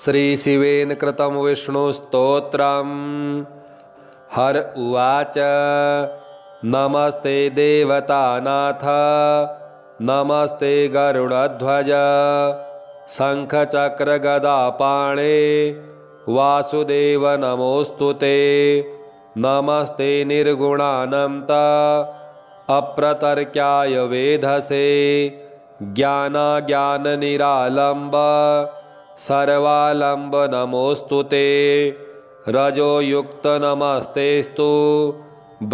श्रीशिवेन कृतं विष्णुस्तोत्रम्। हर उवाच नमस्ते देवतानाथ नमस्ते गरुडध्वज शङ्खचक्रगदापाणे वासुदेव नमोऽस्तु ते। नमस्ते निर्गुणानन्त अप्रतर्क्याय वेधसे ज्ञानाज्ञाननिरालम्ब सर्वालम्ब नमोऽस्तु ते। रजोयुक्त नमस्तेस्तु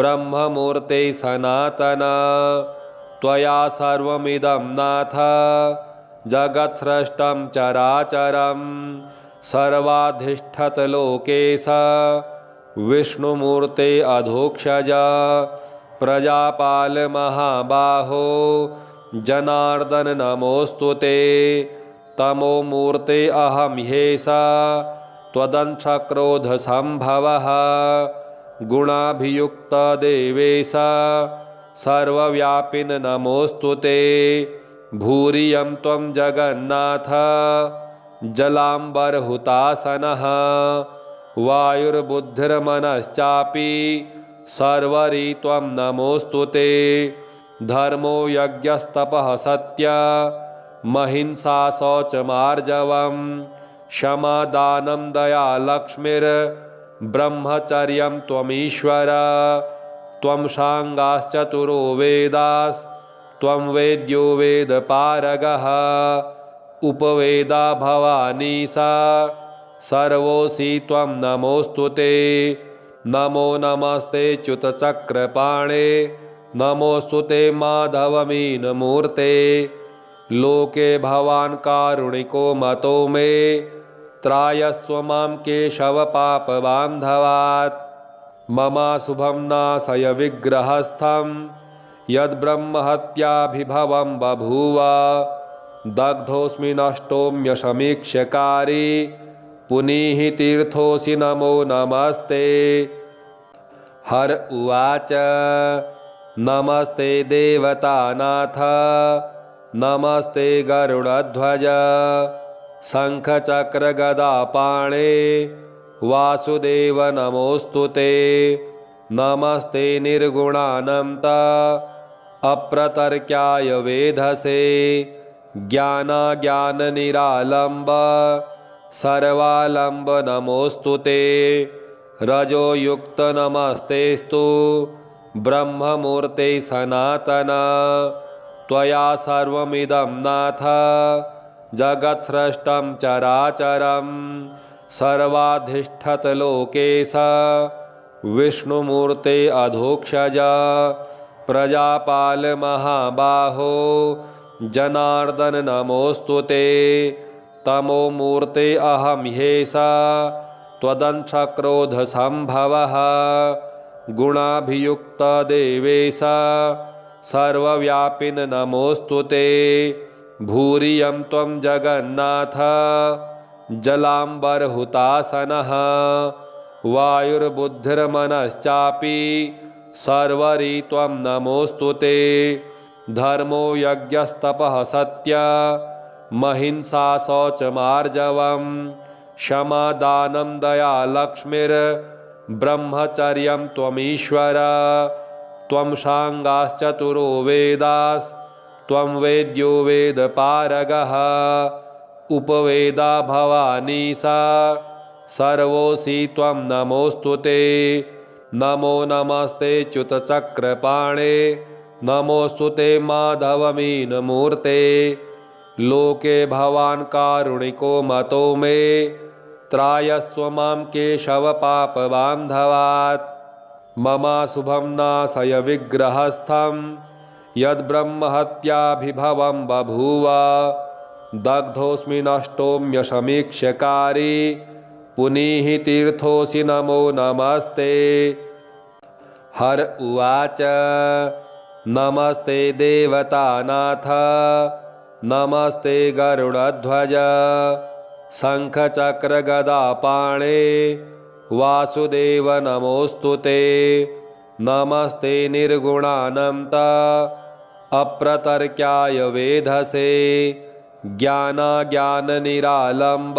ब्रह्ममूर्ते सनातन त्वया सर्वमिदं नाथ जगत्सृष्टं चराचरं सर्वाधिष्ठत लोकेश विष्णुमूर्ते अधोक्षज प्रजापाल महाबाहो जनार्दन नमोऽस्तु ते। तमोमूर्ते अहं ह्येषा त्वदंशक्रोधसम्भवः गुणाभियुक्त देवेश सर्वव्यापिन नमोऽस्तु ते। भूरियं त्वं जगन्नाथ जलाम्बरहुतासनः वायुर्बुद्धिर्मनश्चापि सर्वरी त्वं नमोऽस्तु ते। धर्मो यज्ञस्तपः सत्य महिंसा शौचमार्जवं क्षमा दानं दया लक्ष्मीर्ब्रह्मचर्यं त्वमीश्वर। त्वं साङ्गाश्चतुरो वेदास्त्वं वेद्यो वेदपारगः उपवेदा भवानी सा सर्वोऽसि त्वं नमोऽस्तु ते। नमो नमस्ते च्युतचक्रपाणे नमोऽस्तु ते माधवमीनमूर्ते। लोके भवान् कारुणिको मतो मे त्रायस्व मां केशव पापबान्धवात्। ममाशुभं नाशय विग्रहस्थं यद्ब्रह्महत्याभिभवं बभूव। दग्धोऽस्मि नष्टोऽम्यसमीक्ष्यकारी पुनीः तीर्थोऽसि नमो नमस्ते। हर उवाच नमस्ते देवतानाथ नमस्ते गरुडध्वज शङ्खचक्रगदापाणे वासुदेव नमोऽस्तु ते। नमस्ते निर्गुणानन्त अप्रतर्क्याय वेधसे ज्ञानाज्ञाननिरालम्ब सर्वालम्ब नमोऽस्तु ते। रजोयुक्त नमस्तेस्तु ब्रह्ममूर्ते सनातन त्वया सर्वमिदं नाथ जगत्सृष्टं चराचरं सर्वाधिष्ठत लोकेश विष्णुमूर्ते अधोक्षज प्रजापाल महाबाहो जनार्दन नमोऽस्तु ते। तमोमूर्ते अहं ह्येषा त्वदंशक्रोधसम्भवः गुणाभियुक्त देवेश सर्वव्यापिन नमोऽस्तु ते। भूरियं त्वं जगन्नाथ जलाम्बरहुतासनः वायुर्बुद्धिर्मनश्चापि सर्वरी त्वं नमोऽस्तु ते। धर्मो यज्ञस्तपः सत्य महिंसा शौचमार्जवं क्षमा दानं दया लक्ष्मीर्ब्रह्मचर्यं त्वमीश्वर। त्वं साङ्गाश्चतुरो वेदास्त्वं वेद्यो वेदपारगः उपवेदा भवानी सा सर्वोऽसि त्वं नमोऽस्तु ते। नमो नमस्ते च्युतचक्रपाणे नमोऽस्तु ते माधवमीनमूर्ते। लोके भवान् कारुणिको मतो मे त्रायस्व मां केशव पापबान्धवात्। ममाशुभं नाशय विग्रहस्थं यद्ब्रह्महत्याभिभवं बभूव। दग्धोऽस्मि नष्टोऽम्यसमीक्ष्यकारी पुनीः तीर्थोऽसि नमो नमस्ते। हर उवाच नमस्ते देवतानाथ नमस्ते गरुडध्वज शङ्खचक्रगदापाणे वासुदेव नमोऽस्तु ते। नमस्ते निर्गुणानन्त अप्रतर्क्याय वेधसे ज्ञानाज्ञाननिरालम्ब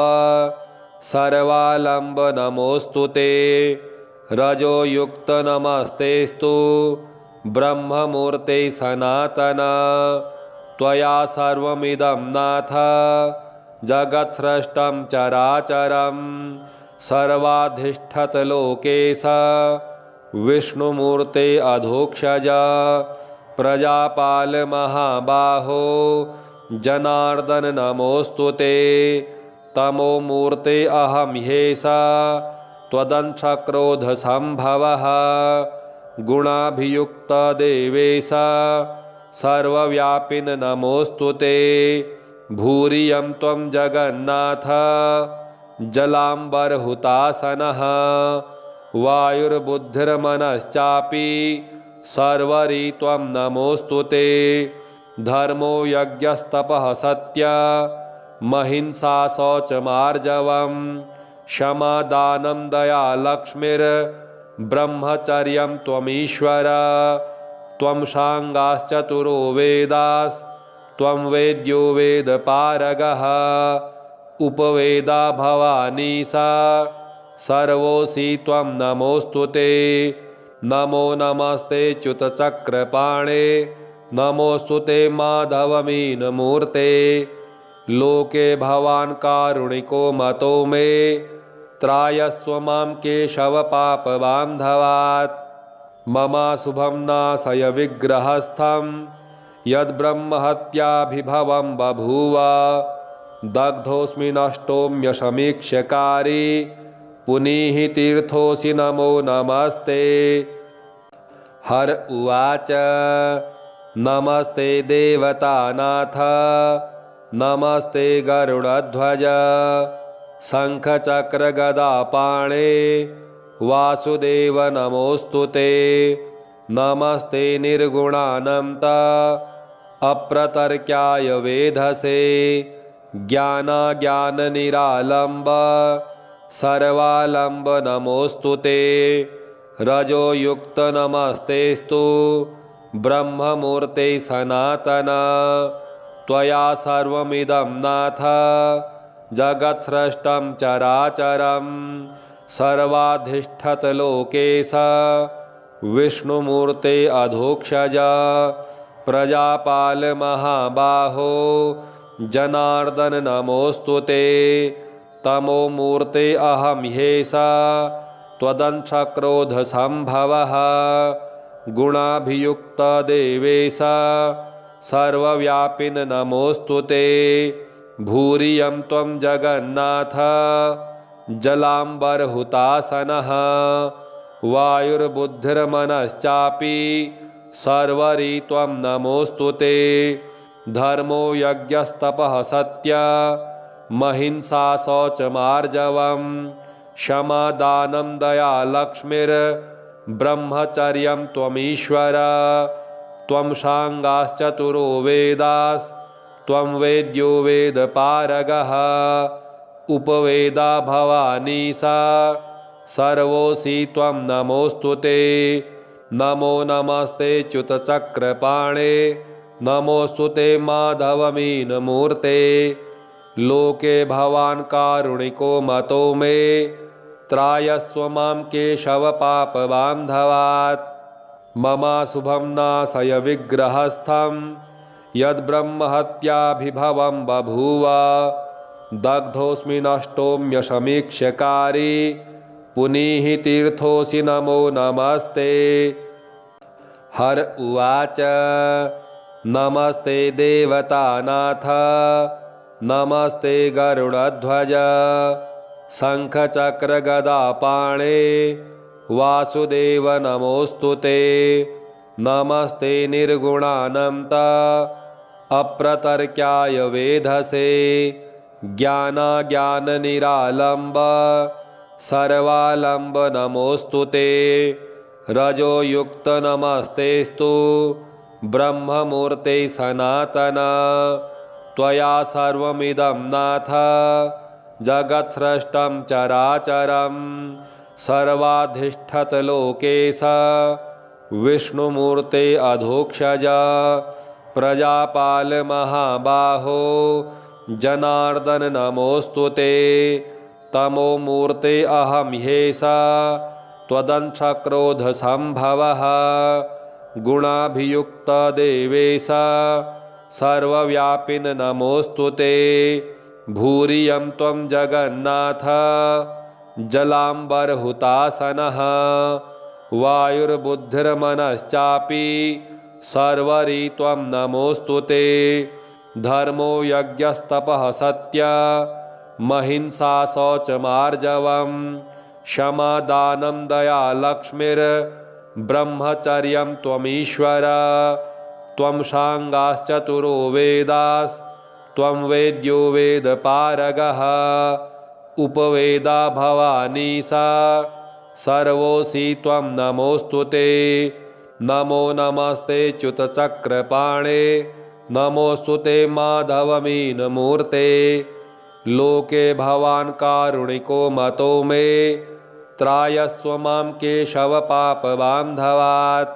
सर्वालम्ब नमोऽस्तु ते। रजोयुक्त नमस्तेस्तु ब्रह्ममूर्ते सनातन। त्वया सर्वमिदं नाथ जगत्सृष्टं चराचरं। सर्वाधिष्ठत लोकेश विष्णुमूर्ते अधोक्षज। प्रजापाल महाबाहो जनार्दन नमोऽस्तु ते। तमोमूर्ते अहं ह्येष त्वदंशक्रोधसम्भवः। गुणाभियुक्त देवेश सर्वव्यापिन नमोऽस्तु ते। भूरियं त्वं जगन्नाथ जलाम्बरहुतासनः। वायुर्बुद्धिर्मनश्चापि सर्वरी त्वं नमोऽस्तु ते। धर्मो यज्ञस्तपः सत्यमहिंसा शौचमार्जवम्। क्षमा दानं दया लक्ष्मीर्ब्रह्मचर्यं त्वमीश्वर। त्वं साङ्गाश्चतुरो वेदास्त्वं वेद्यो वेदपारगः। उपवेदा भवानी सा सर्वोऽसि त्वं नमोऽस्तु ते। नमो नमस्ते च्युतचक्रपाणे नमोऽस्तु ते माधवमीनमूर्ते। लोके भवान् कारुणिको मतो मे त्रायस्व मां केशवपापबान्धवात्। ममाशुभं नाशय विग्रहस्थं यद्ब्रह्महत्याभिभवं बभूव। दग्धोऽस्मि नष्टोऽम्यसमीक्ष्यकारी पुनीः तीर्थोऽसि नमो नमस्ते। हर उवाच नमस्ते देवतानाथ नमस्ते गरुडध्वज। शङ्खचक्रगदापाणे वासुदेव नमोऽस्तु ते। नमस्ते निर्गुणानन्त अप्रतर्क्याय वेधसे। ज्ञानाज्ञाननिरालम्ब सर्वालम्ब नमोऽस्तु ते। रजोयुक्त नमस्तेस्तु ब्रह्ममूर्ते सनातन। त्वया सर्वमिदं नाथ जगत्सृष्टं चराचरं। सर्वाधिष्ठत लोकेश विष्णुमूर्ते अधोक्षज। प्रजापाल महाबाहो जनार्दन नमोऽस्तु ते। तमोमूर्ते अहं ह्येष त्वदंशक्रोधसम्भवः। गुणाभियुक्त देवेश सर्वव्यापिन नमोऽस्तु ते। भूरियं त्वं जगन्नाथ जलाम्बरहुतासनः। वायुर्बुद्धिर्मनश्चापि सर्वरी त्वं नमोऽस्तु ते। धर्मो यज्ञस्तपः सत्यमहिंसा शौचमार्जवम्। क्षमा दानं दया लक्ष्मीर्ब्रह्मचर्यं त्वमीश्वर। त्वं साङ्गाश्चतुरो वेदास्त्वं वेद्यो वेदपारगः। उपवेदा भवानी सा सर्वोऽसि त्वं नमोऽस्तु ते। नमो नमस्ते च्युतचक्रपाणे नमोऽस्तु ते माधवमीनमूर्ते। लोके भवान् कारुणिको मतो मे त्रायस्व मां केशवपापबान्धवात्। ममाशुभं नाशय विग्रहस्थं यद्ब्रह्महत्याभिभवं बभूव। दग्धोऽस्मि नष्टोऽम्यसमीक्ष्यकारी पुनीः तीर्थोऽसि नमो नमस्ते। हर उवाच नमस्ते देवतानाथ नमस्ते गरुडध्वज। शङ्खचक्रगदापाणे वासुदेव नमोऽस्तु ते। नमस्ते निर्गुणानन्त अप्रतर्क्याय वेधसे। ज्ञानाज्ञाननिरालम्ब सर्वालम्ब नमोऽस्तु ते। रजोयुक्त नमस्तेस्तु ब्रह्ममूर्ते सनातन। त्वया सर्वमिदं नाथ जगत्सृष्टं चराचरं। सर्वाधिष्ठत लोकेश विष्णुमूर्ते अधोक्षज। प्रजापाल महाबाहो जनार्दन नमोऽस्तु ते। तमो मूर्ते अहं ह्येषा त्वदंशक्रोधसम्भवः गुणाभियुक्त देवेश सर्वव्यापिन नमोऽस्तु ते भूरियं त्वं जगन्नाथ जलाम्बरहुतासनः वायुर्बुद्धिर्मनश्चापि सर्वरी त्वं नमोऽस्तु ते धर्मो यज्ञस्तपः सत्य महिंसा शौचमार्जवं क्षमा दानं दया लक्ष्मीर्ब्रह्मचर्यं त्वमीश्वर त्वं साङ्गाश्चतुरो वेदास्त्वं वेद्यो वेदपारगः उपवेदा भवानी सा सर्वोऽसि त्वं नमोऽस्तु ते नमो नमस्ते च्युतचक्रपाणे नमोऽस्तु ते माधवमीनमूर्ते लोके भवान् कारुणिको मतो मे त्रायस्व मां केशवपापबान्धवात्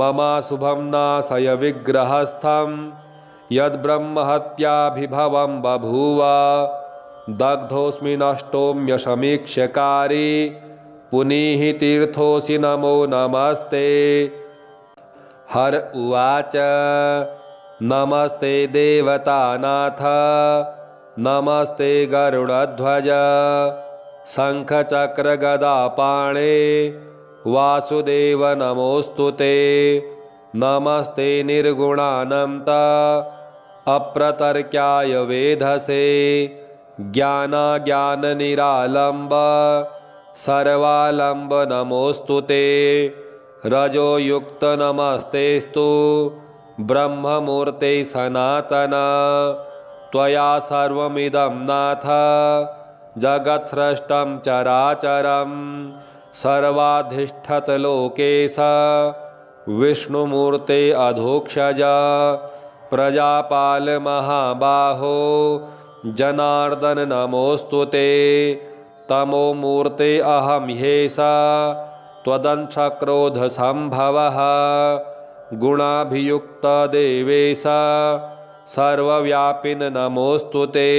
ममाशुभं नाशय विग्रहस्थं यद्ब्रह्महत्याभिभवं बभूव दग्धोऽस्मि नष्टोऽम्यशमीक्ष्यकारी पुनीहि तीर्थोऽसि नमो नमस्ते। हर उवाच नमस्ते देवतानाथ नमस्ते गरुडध्वज शङ्खचक्रगदापाणे वासुदेव नमोऽस्तु ते नमस्ते निर्गुणानन्त अप्रतर्क्याय वेधसे ज्ञानाज्ञाननिरालम्ब सर्वालम्ब नमोऽस्तु ते रजोयुक्त नमस्तेस्तु ब्रह्ममूर्ते सनातन त्वया सर्वमिदं नाथ जगत्सृष्टं चराचरं सर्वाधिष्ठतलोकेश विष्णुमूर्ते अधोक्षज प्रजापाल महाबाहो जनार्दन नमोऽस्तु ते तमो मूर्ते अहं ह्येषा त्वदंशक्रोधसम्भवः गुणाभियुक्त देवेश सर्वव्यापिन नमोऽस्तु ते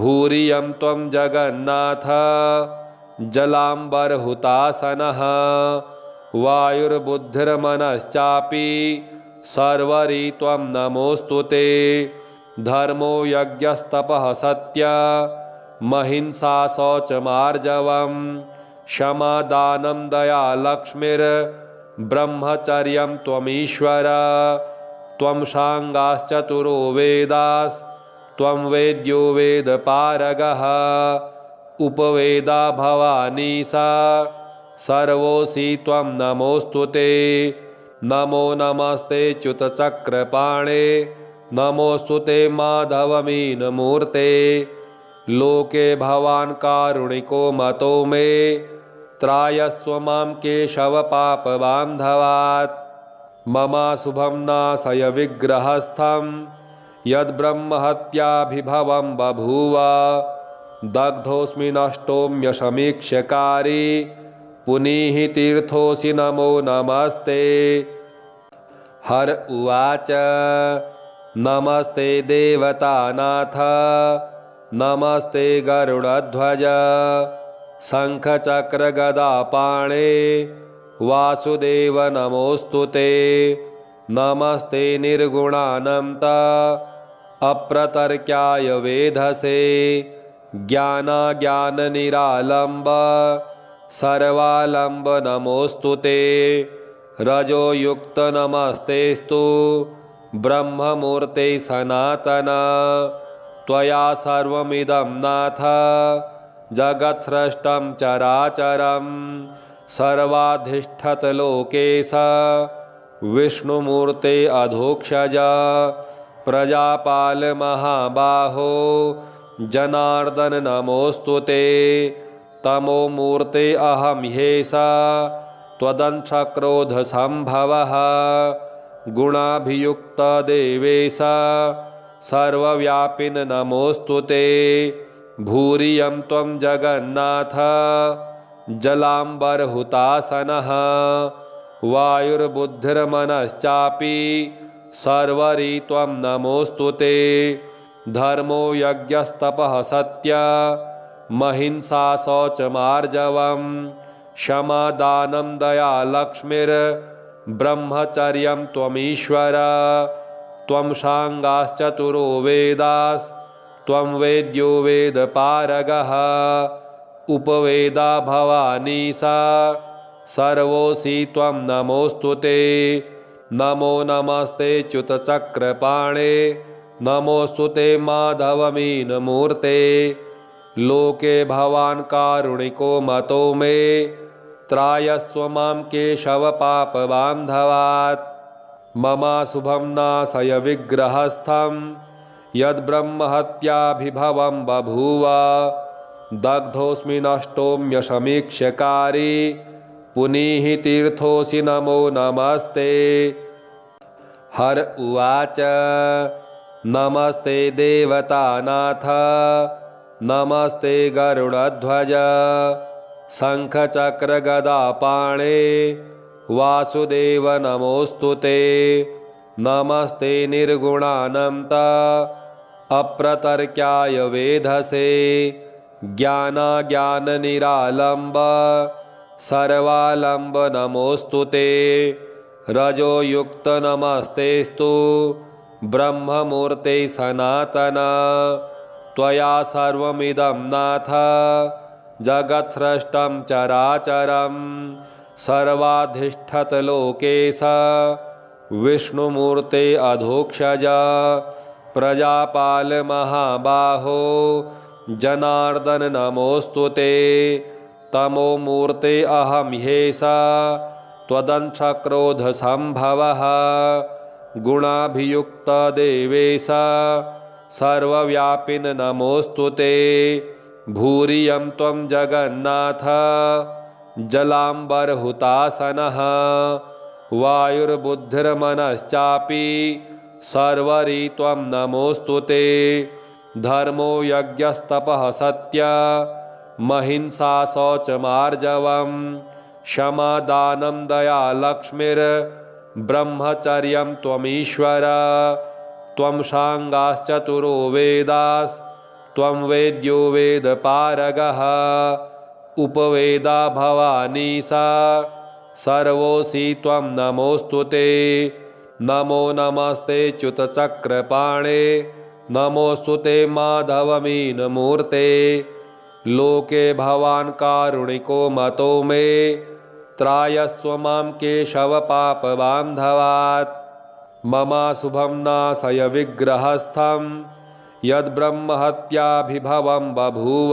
भूरियं त्वं जगन्नाथ जलाम्बरहुतासनः वायुर्बुद्धिर्मनश्चापि सर्वरी त्वं नमोऽस्तु ते धर्मो यज्ञस्तपः सत्य महिंसा शौचमार्जवं क्षमा दानं दया लक्ष्मीर्ब्रह्मचर्यं त्वमीश्वर त्वं साङ्गाश्चतुरो वेदास्त्वं वेद्यो वेदपारगः उपवेदा भवानी सा सर्वोऽसि त्वं नमोऽस्तु ते नमो नमस्ते च्युतचक्रपाणे नमोऽस्तु ते माधवमीनमूर्ते लोके भवान् कारुणिको मतो मे त्रायस्व मां केशवपापबान्धवात् ममाशुभं नाशय विग्रहस्थं यद्ब्रह्महत्याभिभवं बभूव दग्धोऽस्मि नष्टोऽम्यशमीक्ष्यकारी पुनीहि तीर्थोऽसि नमो नमस्ते। हर उवाच नमस्ते देवतानाथ नमस्ते गरुडध्वज शङ्खचक्रगदापाणे वासुदेव नमोऽस्तु ते नमस्ते निर्गुणानन्त अप्रतर्क्याय वेधसे ज्ञानाज्ञाननिरालम्ब सर्वालम्ब नमोऽस्तु ते रजोयुक्त नमस्तेस्तु ब्रह्ममूर्ते सनातन त्वया सर्वमिदं नाथ जगत्सृष्टं चराचरं सर्वाधिष्ठतलोकेश विष्णुमूर्ते अधोक्षज प्रजापाल महाबाहो जनार्दन नमोऽस्तु ते तमो मूर्ते अहं ह्येषा त्वदंशक्रोधसम्भवः गुणाभियुक्त देवेश सर्वव्यापिन नमोऽस्तु ते भूरियं त्वं जगन्नाथ जलाम्बरहुतासनः वायुर्बुद्धिर्मनश्चापि सर्वरी त्वं नमोऽस्तु ते धर्मो यज्ञस्तपः सत्य महिंसा शौचमार्जवम् क्षमा दानं दया लक्ष्मीर्ब्रह्मचर्यं त्वमीश्वर त्वं सांगाश्चतुरो वेदास्त्वं वेद्यो वेदपारगः उपवेदा भवानी सा सर्वोऽसि त्वं नमोऽस्तु ते नमो नमस्ते च्युतचक्रपाणे नमोऽस्तु ते माधवमीनमूर्ते लोके भवान् कारुणिको मतो मे त्रायस्व मां केशवपापबान्धवात् ममाशुभं नाशय विग्रहस्थं यद्ब्रह्महत्याभिभवं बभूव दग्धोऽस्मि नष्टोऽम्यशमीक्ष्यकारी पुनीः तीर्थोऽसि नमो नमस्ते। हर उवाच नमस्ते देवतानाथ नमस्ते गरुडध्वज शङ्खचक्रगदापाणे वासुदेव नमोऽस्तु ते नमस्ते निर्गुणानन्त अप्रतर्क्याय वेधसे ज्ञानाज्ञाननिरालम्ब सर्वालम्ब नमोऽस्तु ते रजोयुक्त नमस्तेस्तु ब्रह्ममूर्ते सनातन त्वया सर्वमिदं नाथ जगत्सृष्टं चराचरं सर्वाधिष्ठत लोकेश विष्णुमूर्ते अधोक्षज प्रजापाल महाबाहो जनार्दन नमोऽस्तु ते तमोमूर्ते अहं ह्येष त्वदंशक्रोधसम्भवः गुणाभियुक्त देवेश सर्वव्यापिन नमोऽस्तु ते भूरियं त्वं जगन्नाथ जलाम्बरहुतासनः वायुर्बुद्धिर्मनश्चापि सर्वरी त्वं नमोऽस्तु ते धर्मो यज्ञस्तपः सत्य महिंसा शौचमार्जवम् क्षमा दानं दया लक्ष्मीर्ब्रह्मचर्यं त्वमीश्वर त्वं सांगाश्चतुरो वेदास्त्वं वेद्यो वेदपारगः उपवेदा भवानी सा सर्वोऽसि त्वं नमोऽस्तु ते नमो नमस्ते च्युतचक्रपाणे नमोऽस्तु ते माधवमीनमूर्ते लोके भवान् कारुणिको मतो मे त्रायस्व मां केशवपापबान्धवात् ममाशुभं नाशय विग्रहस्थं यद्ब्रह्महत्याभिभवं बभूव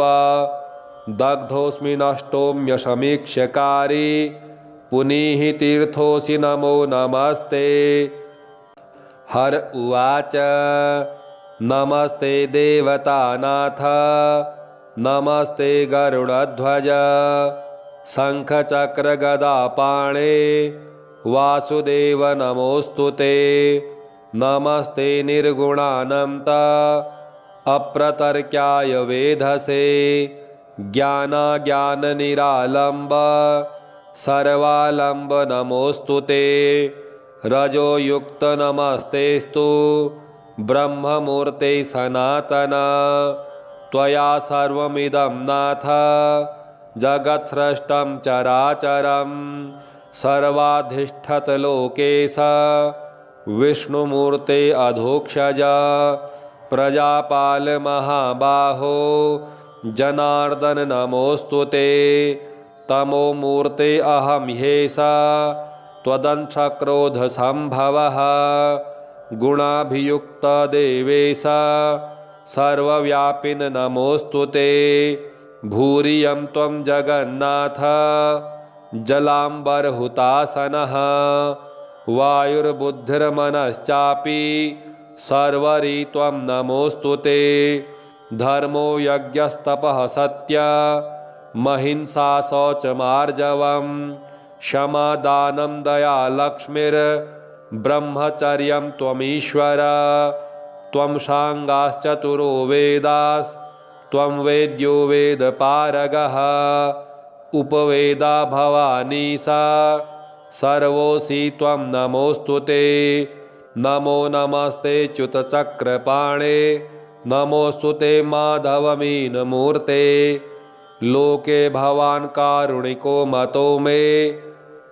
दग्धोऽस्मि नष्टोऽम्यशमीक्ष्यकारी पुनीः तीर्थोऽसि नमो नमस्ते। हर उवाच नमस्ते देवतानाथ नमस्ते गरुडध्वज शङ्खचक्रगदापाणे वासुदेव नमोऽस्तु ते नमस्ते निर्गुणानन्त अप्रतर्क्याय वेधसे ज्ञानाज्ञाननिरालम्ब सर्वालम्ब नमोऽस्तु ते रजोयुक्त नमस्तेस्तु ब्रह्ममूर्ते सनातन त्वया सर्वमिदं नाथ जगत्सृष्टं चराचरं सर्वाधिष्ठत लोकेश विष्णुमूर्ते अधोक्षज प्रजापाल महाबाहो जनार्दन नमोऽस्तु ते तमोमूर्ते अहं ह्येष त्वदंशक्रोधसम्भवः गुणाभियुक्त देवेश सर्वव्यापिन नमोऽस्तु ते भूरियं त्वं जगन्नाथ जलाम्बरहुतासनः वायुर्बुद्धिर्मनश्चापि सर्वरी त्वं नमोऽस्तु ते धर्मो यज्ञस्तपः सत्य महिंसा शौचमार्जवम् क्षमा दानं दया लक्ष्मीर्ब्रह्मचर्यं त्वमीश्वर त्वं सांगाश्चतुरो वेदास्त्वं वेद्यो वेदपारगः उपवेदा भवानी सा सर्वोऽसि त्वं नमोऽस्तु ते नमो नमस्ते च्युतचक्रपाणे नमोऽस्तु ते माधवमीनमूर्ते। लोके भवान् कारुणिको मतो मे।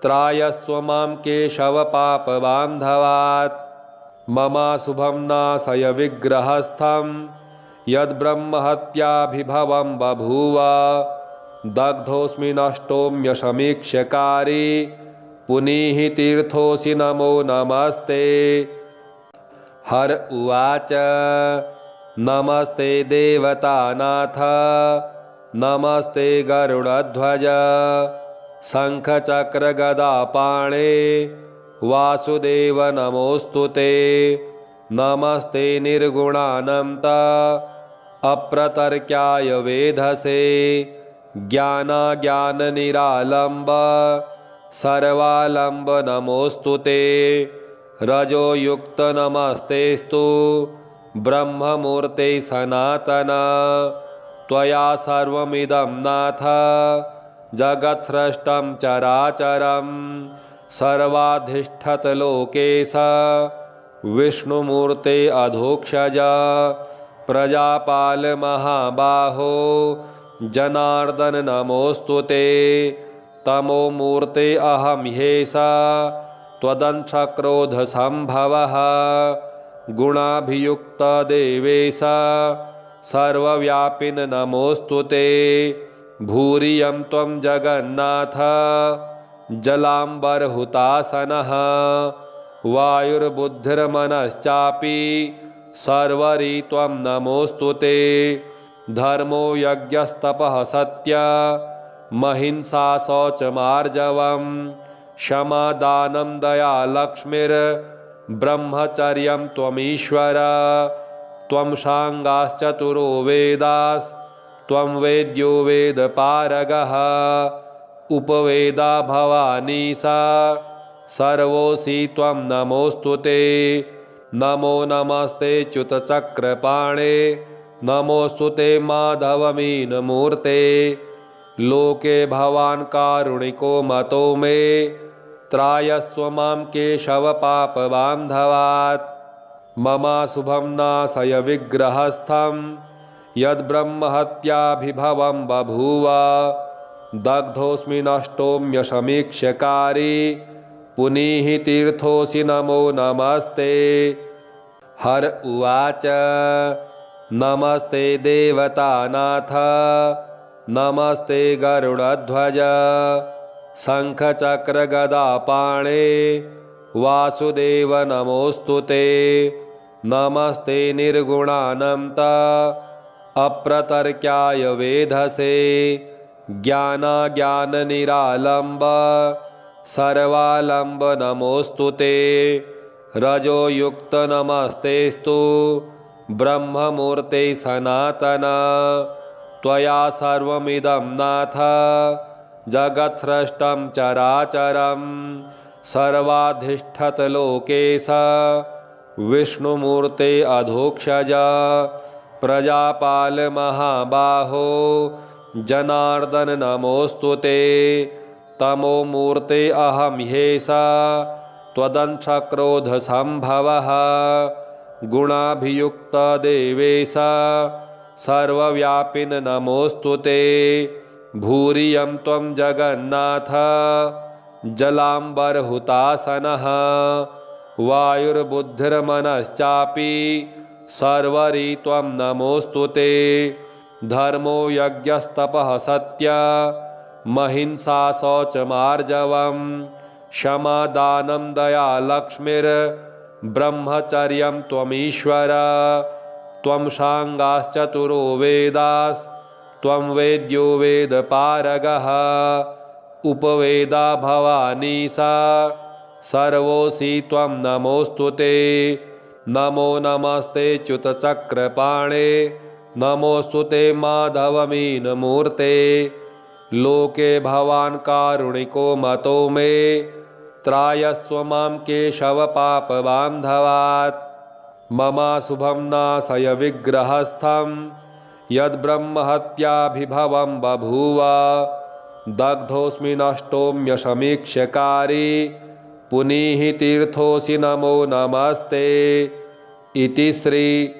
त्रायस्व मां केशवपापबान्धवात्। ममाशुभं नाशय विग्रहस्थं यद्ब्रह्महत्याभिभवं बभूव। दग्धोऽस्मि नष्टोऽम्यशमीक्ष्यकारी। पुनीः तीर्थोऽसि नमो नमस्ते। हर उवाच नमस्ते देवतानाथ नमस्ते गरुडध्वज। शङ्खचक्रगदापाणे वासुदेव नमोऽस्तु ते। नमस्ते निर्गुणानन्त अप्रतर्क्याय वेधसे। ज्ञानाज्ञाननिरालम्ब सर्वालम्ब नमोऽस्तु ते। रजोयुक्त नमस्तेस्तु ब्रह्ममूर्ते सनातन। त्वया सर्वमिदं नाथ जगत्सृष्टं चराचरं। सर्वाधिष्ठत लोकेश विष्णुमूर्ते अधोक्षज। प्रजापाल महाबाहो जनार्दन नमोऽस्तु ते। तमोमूर्ते अहं ह्येष त्वदंशक्रोधसम्भवः। गुणाभियुक्त देवेश सर्वव्यापिन नमोऽस्तु ते। भूरियं त्वं जगन्नाथ जलाम्बरहुतासनः। वायुर्बुद्धिर्मनश्चापि सर्वरी त्वं नमोऽस्तु ते। धर्मो यज्ञस्तपः सत्यमहिंसा शौचमार्जवम्। क्षमा दानं दया लक्ष्मीर्ब्रह्मचर्यं त्वमीश्वर। त्वं साङ्गाश्चतुरो वेदास्त्वं वेद्यो वेदपारगः। उपवेदा भवानी सा सर्वोऽसि त्वं नमोऽस्तु ते। नमो नमस्ते च्युतचक्रपाणे नमोऽस्तु ते माधवमीनमूर्ते। लोके भवान् कारुणिको मतो मे। त्रायस्व मां केशवपापबान्धवात्। ममाशुभं नाशय विग्रहस्थं यद्ब्रह्महत्याभिभवं बभूव। दग्धोऽस्मि नष्टोऽम्यशमीक्ष्यकारी। पुनीः तीर्थोऽसि नमो नमस्ते। हर उवाच नमस्ते देवतानाथ नमस्ते गरुडध्वज। शङ्खचक्रगदापाणे वासुदेव नमोऽस्तु ते। नमस्ते निर्गुणानन्त अप्रतर्क्याय वेधसे। ज्ञानाज्ञाननिरालम्ब सर्वालम्ब नमोऽस्तु ते। रजोयुक्त नमस्तेस्तु ब्रह्ममूर्ते सनातन। त्वया सर्वमिदं नाथ जगत्सृष्टं चराचरं। सर्वाधिष्ठत लोकेश विष्णुमूर्ते अधोक्षज। प्रजापाल महाबाहो जनार्दन नमोऽस्तु ते। तमोमूर्ते अहं ह्येष त्वदंशक्रोधसम्भवः। गुणाभियुक्त देवेश सर्वव्यापिन नमोऽस्तु ते। भूरियं त्वं जगन्नाथ जलाम्बरहुतासनः। वायुर्बुद्धिर्मनश्चापि सर्वरी त्वं नमोऽस्तु ते। धर्मो यज्ञस्तपः सत्यमहिंसा शौचमार्जवम्। क्षमा दानं दया लक्ष्मीर्ब्रह्मचर्यं त्वमीश्वर। त्वं साङ्गाश्चतुरो वेदास्त्वं वेद्यो वेदपारगः। उपवेदा भवानी सा सर्वोऽसि त्वं नमोऽस्तु ते। नमो नमस्ते च्युतचक्रपाणे नमोऽस्तु ते माधवमीनमूर्ते। लोके भवान् कारुणिको मतो मे। त्रायस्व मां केशवपापबान्धवात्। ममाशुभं नाशय विग्रहस्थं यद्ब्रह्महत्याभिभवं बभूव। दग्धोऽस्मि नष्टोऽम्यशमीक्ष्यकारी। पुनीः तीर्थोऽसि नमो नमस्ते। इति श्री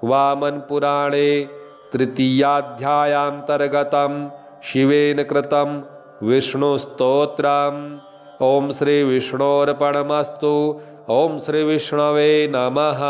वामनपुराणे तृतीयाध्यायान्तर्गतं शिवेन कृतं विष्णुस्तोत्रम्। ओम श्री विष्णोर्पणमस्तु। ओम श्री विष्णवे नमः।